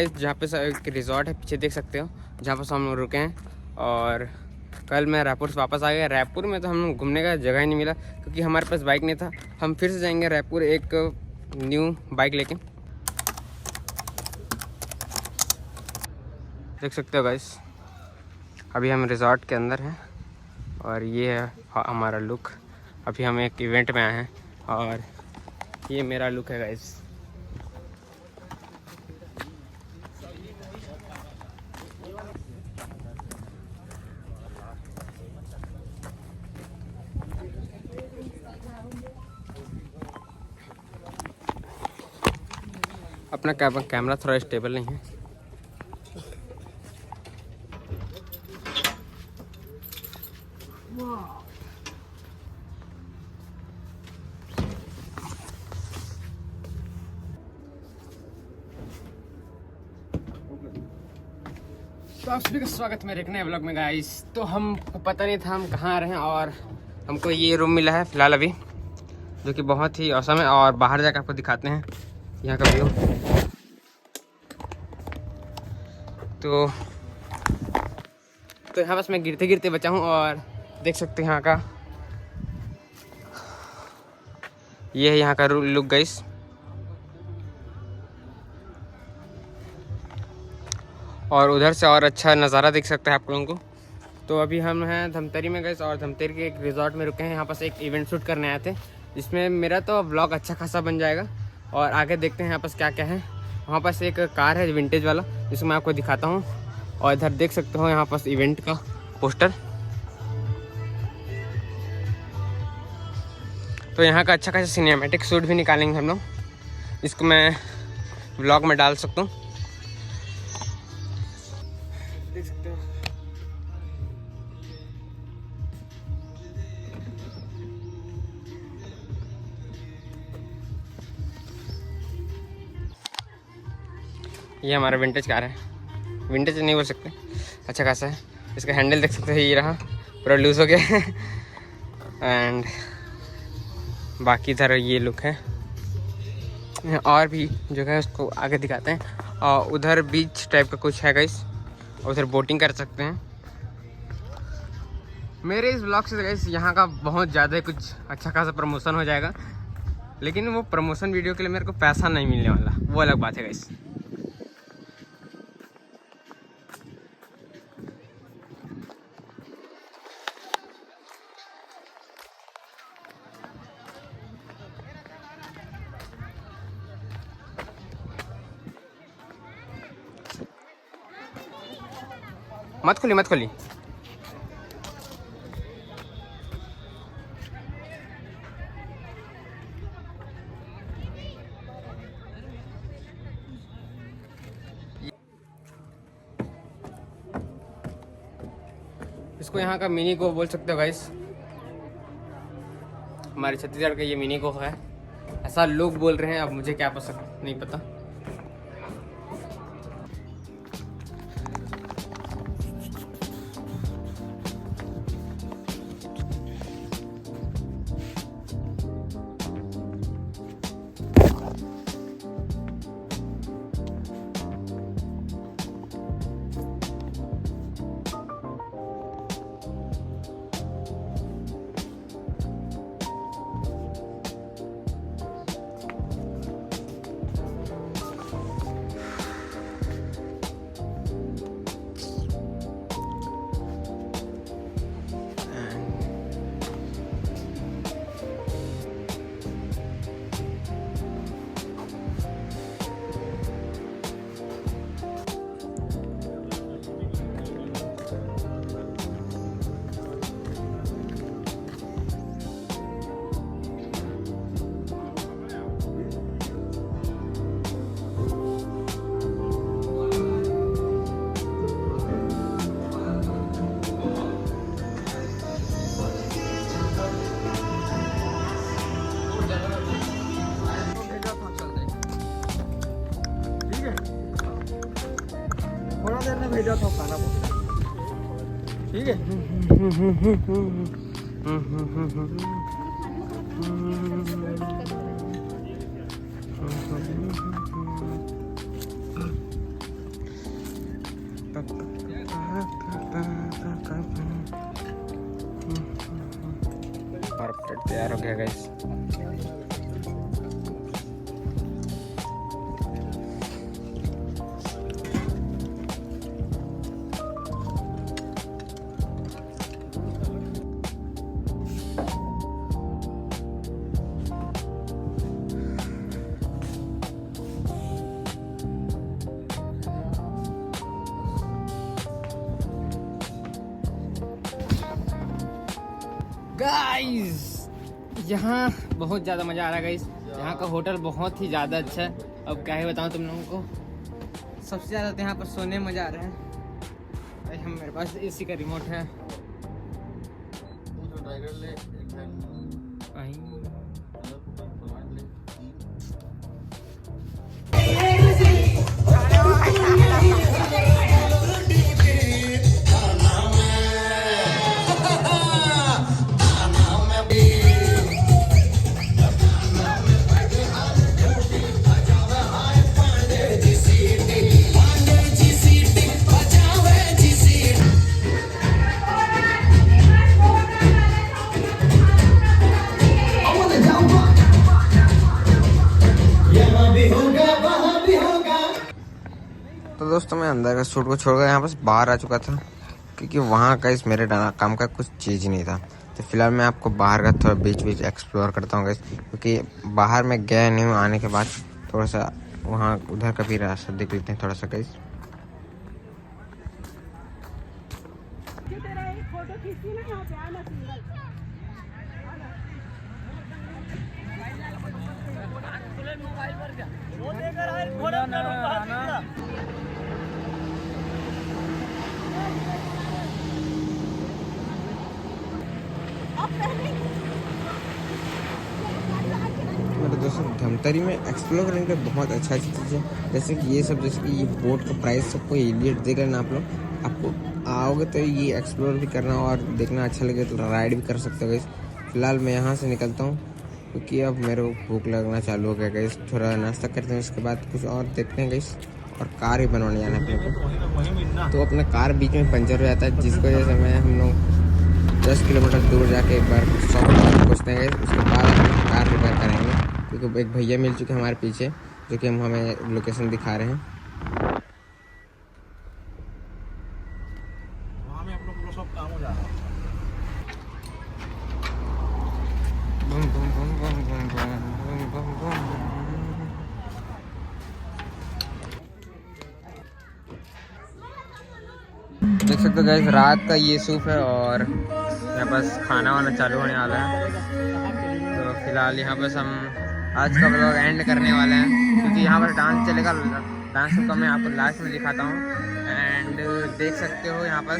Guys जहाँ पे एक रिजॉर्ट है, पीछे देख सकते हो, जहाँ पर हम रुके हैं। और कल मैं रायपुर से वापस आ गया। रायपुर में तो हम घूमने का जगह ही नहीं मिला क्योंकि हमारे पास बाइक नहीं था। हम फिर से जाएंगे रायपुर एक न्यू बाइक लेके। देख सकते हो गाइस, अभी हम रिजॉर्ट के अंदर हैं और ये है हमारा लुक। अभी हम एक इवेंट में आए हैं और ये मेरा लुक है गाइस। अपना कैमरा थोड़ा स्टेबल नहीं है। तो आप सभी का स्वागत है मेरे एक नए ब्लॉग में गाइस। तो हमको पता नहीं था हम कहाँ आ रहे हैं और हमको ये रूम मिला है फिलहाल अभी, जो कि बहुत ही औसम है। और बाहर जाकर आपको दिखाते हैं यहाँ का व्यू। तो यहाँ बस मैं गिरते गिरते बचा हूँ और देख सकते हैं यहाँ का, ये है यहाँ का लुक गाइस। और उधर से और अच्छा नज़ारा देख सकते हैं आप लोगों को। तो अभी हम हैं धमतरी में गाइस और धमतरी के एक रिजॉर्ट में रुके हैं। यहाँ पास एक इवेंट शूट करने आए थे, जिसमें मेरा तो व्लॉग अच्छा खासा बन जाएगा। और आगे देखते हैं यहाँ पास क्या क्या है। वहाँ पास एक कार है विंटेज वाला, जिसको मैं आपको दिखाता हूँ। और इधर देख सकते हो यहाँ पास इवेंट का पोस्टर। तो यहाँ का अच्छा खासा सिनेमैटिक शूट भी निकालेंगे हम लोग, इसको मैं व्लॉग में डाल सकता हूँ। देख सकते हो ये हमारा विंटेज कार है। विंटेज नहीं बोल सकते, अच्छा खासा है। इसका हैंडल देख सकते हो, ये रहा पूरा लूज हो गया एंड बाकी इधर ये लुक है। और भी जो है उसको आगे दिखाते हैं। और उधर बीच टाइप का कुछ है गाइस, उधर बोटिंग कर सकते हैं। मेरे इस ब्लॉग से गाइस यहाँ का बहुत ज़्यादा कुछ अच्छा खासा प्रमोशन हो जाएगा, लेकिन वो प्रमोशन वीडियो के लिए मेरे को पैसा नहीं मिलने वाला, वो अलग बात है गाइस। मत खोली मत खोली। इसको यहाँ का मिनी को बोल सकते हो गाइस। हमारे छत्तीसगढ़ का ये मिनी को है, ऐसा लोग बोल रहे हैं, अब मुझे क्या पसंद नहीं पता। थोड़ा देर में भेजा था खाना पहुंचा, ठीक है। तैयार हो गया गाइस। गाइस यहाँ बहुत ज़्यादा मज़ा आ रहा है गाइस। यहाँ का होटल बहुत ही ज़्यादा अच्छा है। अब क्या ही बताऊँ तुम लोगों को, सबसे ज़्यादा तो यहाँ पर सोने में मज़ा आ रहा है। भाई हम मेरे पास एसी का रिमोट है। तो दोस्तों मैं अंदर का शूट को छोड़कर यहाँ बस बाहर आ चुका था, क्योंकि वहाँ का इस मेरे काम का कुछ चीज़ ही नहीं था। तो फिलहाल मैं आपको बाहर का थोड़ा बीच बीच एक्सप्लोर करता हूँ गाइस, क्योंकि बाहर में गया नहीं हूँ। आने के बाद थोड़ा सा वहाँ उधर का भी रास्ता देख लेते हैं थोड़ा सा गाइस। मेरे दोस्तों धमतरी में एक्सप्लोर करने के लिए बहुत अच्छा चीज़ है, जैसे कि ये सब, जैसे कि ये बोट का प्राइस सबको इलीट देख लेना आप लोग। आपको आओगे तो ये एक्सप्लोर भी करना और देखना अच्छा लगे तो राइड भी कर सकते हो गाइस। फिलहाल मैं यहाँ से निकलता हूँ, क्योंकि अब मेरे को भूख लगना चालू हो गया गाइस। थोड़ा नाश्ता करते हैं, उसके बाद कुछ और देखते हैं गाइस। और कार ही बनवाने जाना है अपने को, तो अपना कार बीच में पंचर हो जाता है, जिसकी वजह से हम लोग 10 किलोमीटर दूर जाके एक बार शॉप पहुँचते हैं गाइस। उसके बाद अपना कार रिपेयर करेंगे, क्योंकि एक भैया मिल चुके हैं हमारे पीछे, जो कि हमें लोकेशन दिखा रहे हैं। वहाँ में हम लोग सब काम हो जा रहा है। देख सकते हो गाइस, रात का ये सूप है और यहाँ बस खाना वाना चालू होने वाला है। तो फिलहाल यहाँ बस हम आज का ब्लॉग एंड करने वाले हैं, क्योंकि यहाँ पर डांस चलेगा। डांस का मैं आपको लास्ट में दिखाता हूँ। एंड देख सकते हो यहाँ पर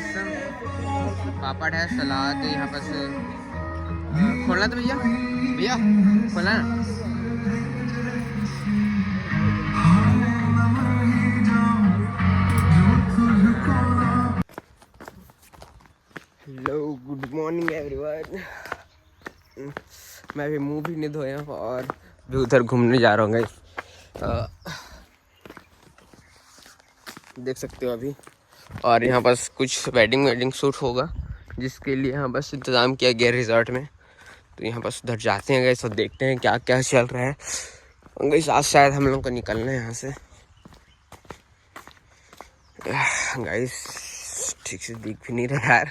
पापड़ है, सलाद यहाँ पर। खोलना तो भैया, भैया खोलना ना। Hello good morning everyone. मैं अभी मुंह भी नहीं धोया और भी उधर घूमने जा रहा हूँ गाइस। देख सकते हो अभी। और यहाँ बस कुछ वेडिंग शूट होगा, जिसके लिए यहाँ बस इंतज़ाम किया गया रिजॉर्ट में। तो यहाँ बस उधर जाते हैं गाइस और देखते हैं क्या क्या चल रहा है गाइस। आज शायद हम लोग को निकलना है यहाँ से गाइस। ठीक से दिख भी नहीं रहा यार,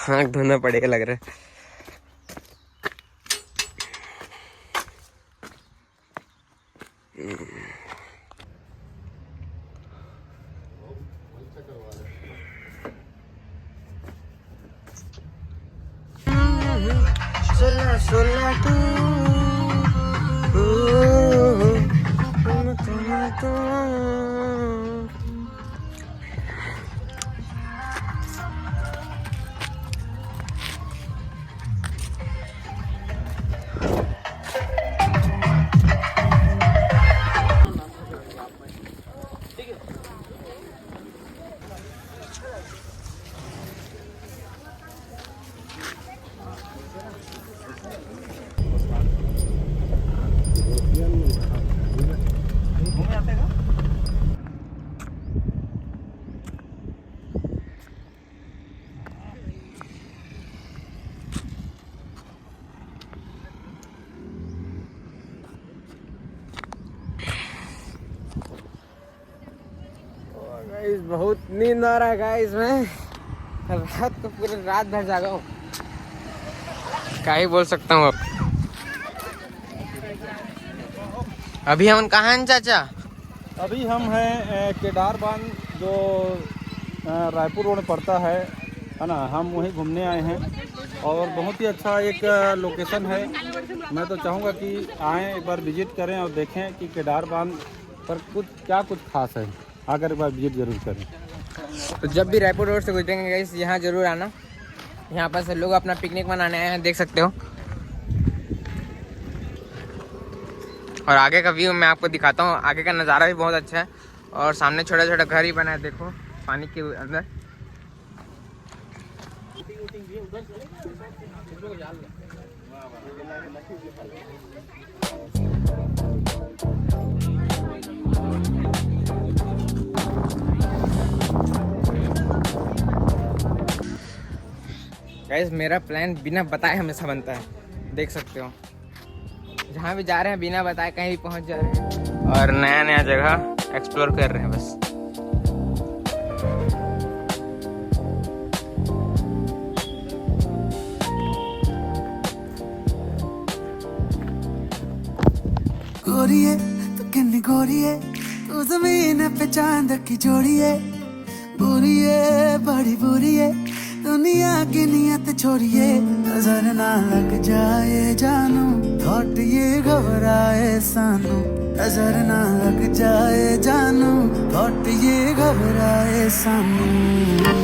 आँख धोना पड़ेगा लग रहा है। सोला तू बहुत नींद आ रहा है गाइस। मैं रात को पूरे रात भर जागा हूँ, क्या ही बोल सकता हूँ अब। अभी हम कहाँ हैं चाचा? अभी हम हैं केदार बांध, जो रायपुर रोड पड़ता है ना, हम वहीं घूमने आए हैं और बहुत ही अच्छा एक लोकेशन है। मैं तो चाहूँगा कि आएँ, एक बार विजिट करें और देखें कि केदार बांध पर कुछ खास है। आकर एक बार विजिट जरूर करें। तो जब भी रायपुर रोड से गुजरेंगे गाइस, यहाँ जरूर आना। यहाँ पर से लोग अपना पिकनिक मनाने आए हैं, देख सकते हो। और आगे का व्यू मैं आपको दिखाता हूँ। आगे का नज़ारा भी बहुत अच्छा है और सामने छोटा छोटा घर ही बना है, देखो पानी के अंदर। गाइस मेरा प्लान बिना बताए हमेशा बनता है, देख सकते हो। जहाँ भी जा रहे हैं बिना बताए कहीं भी पहुँच जा रहे हैं और नया नया जगह एक्सप्लोर कर रहे हैं बस। गोरिये तू किन्नी गोरिये, तू जमीन पे चांद की जोड़िए। बुरिये बड़ी बुरिये, दुनिया की नियत छोड़िए। नजर ना लग जाए जानू, थॉट ये घबराए सानू। नजर ना लग जाए जानू, थॉट ये घबराए सानू।